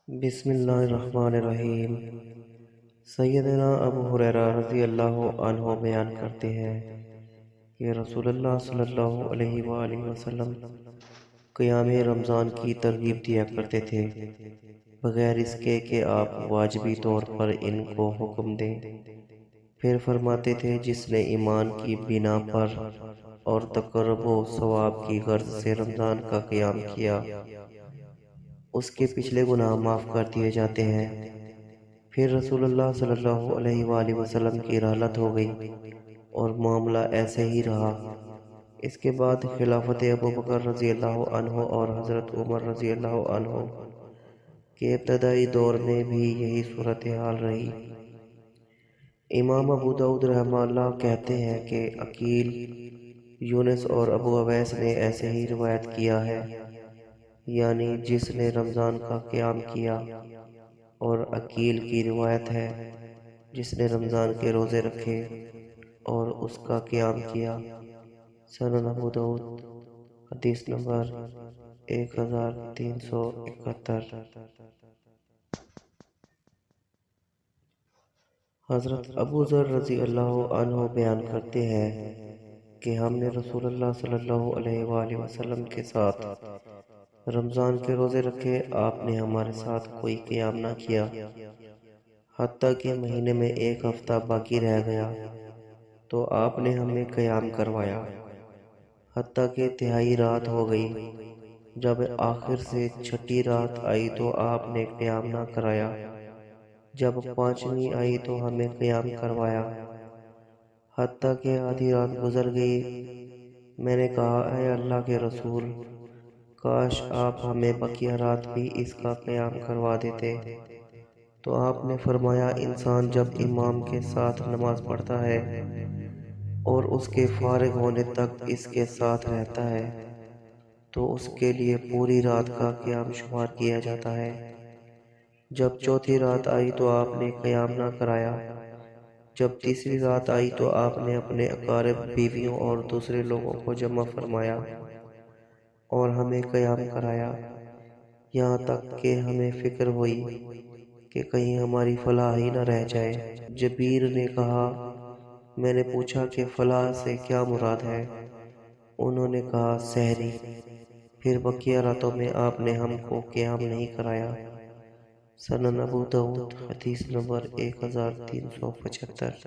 بسم اللہ الرحمن الرحیم۔ سیدنا ابو ہریرہ رضی اللہ عنہ بیان کرتے ہیں کہ رسول اللہ صلی اللہ علیہ وآلہ وسلم قیام رمضان کی ترغیب دیا کرتے تھے، بغیر اس کے کہ آپ واجبی طور پر ان کو حکم دیں۔ پھر فرماتے تھے، جس نے ایمان کی بنا پر اور تقرب و ثواب کی غرض سے رمضان کا قیام کیا، اس کے پچھلے گناہ معاف کر دیے جاتے ہیں۔ پھر رسول اللہ صلی اللہ علیہ وآلہ وسلم کی رحلت ہو گئی اور معاملہ ایسے ہی رہا۔ اس کے بعد خلافت ابوبکر رضی اللہ عنہ اور حضرت عمر رضی اللہ عنہ کے ابتدائی دور میں بھی یہی صورتحال رہی۔ امام ابو داؤد رحمہ اللہ کہتے ہیں کہ عقیل، یونس اور ابو اویس نے ایسے ہی روایت کیا ہے، یعنی جس نے رمضان کا قیام کیا، اور عقیل کی روایت ہے جس نے رمضان کے روزے رکھے اور اس کا قیام کیا۔ سنن ابو داؤد، حدیث نمبر 1371۔ حضرت ابو ذر رضی اللہ عنہ بیان کرتے ہیں کہ ہم نے رسول اللہ صلی اللہ علیہ وآلہ وسلم کے ساتھ رمضان کے روزے رکھے، آپ نے ہمارے ساتھ کوئی قیام نہ کیا، حتیٰ کہ مہینے میں ایک ہفتہ باقی رہ گیا تو آپ نے ہمیں قیام کروایا، حتیٰ کہ تہائی رات ہو گئی۔ جب آخر سے چھٹی رات آئی تو آپ نے قیام نہ کرایا، جب پانچویں آئی تو ہمیں قیام کروایا، حتیٰ کہ آدھی رات گزر گئی۔ میں نے کہا، اے اللہ کے رسول، کاش آپ ہمیں بقیہ رات بھی اس کا قیام کروا دیتے۔ تو آپ نے فرمایا، انسان جب امام کے ساتھ نماز پڑھتا ہے اور اس کے فارغ ہونے تک اس کے ساتھ رہتا ہے تو اس کے لیے پوری رات کا قیام شمار کیا جاتا ہے۔ جب چوتھی رات آئی تو آپ نے قیام نہ کرایا۔ جب تیسری رات آئی تو آپ نے اپنے اقارب، بیویوں اور دوسرے لوگوں کو جمع فرمایا اور ہمیں قیام کرایا، یہاں تک کہ ہمیں فکر ہوئی کہ کہیں ہماری فلاح ہی نہ رہ جائے۔ جبیر نے کہا، میں نے پوچھا کہ فلاح سے کیا مراد ہے؟ انہوں نے کہا، سحری۔ پھر بقیہ راتوں میں آپ نے ہم کو قیام نہیں کرایا۔ سنن ابو داؤد، حدیث نمبر 1375۔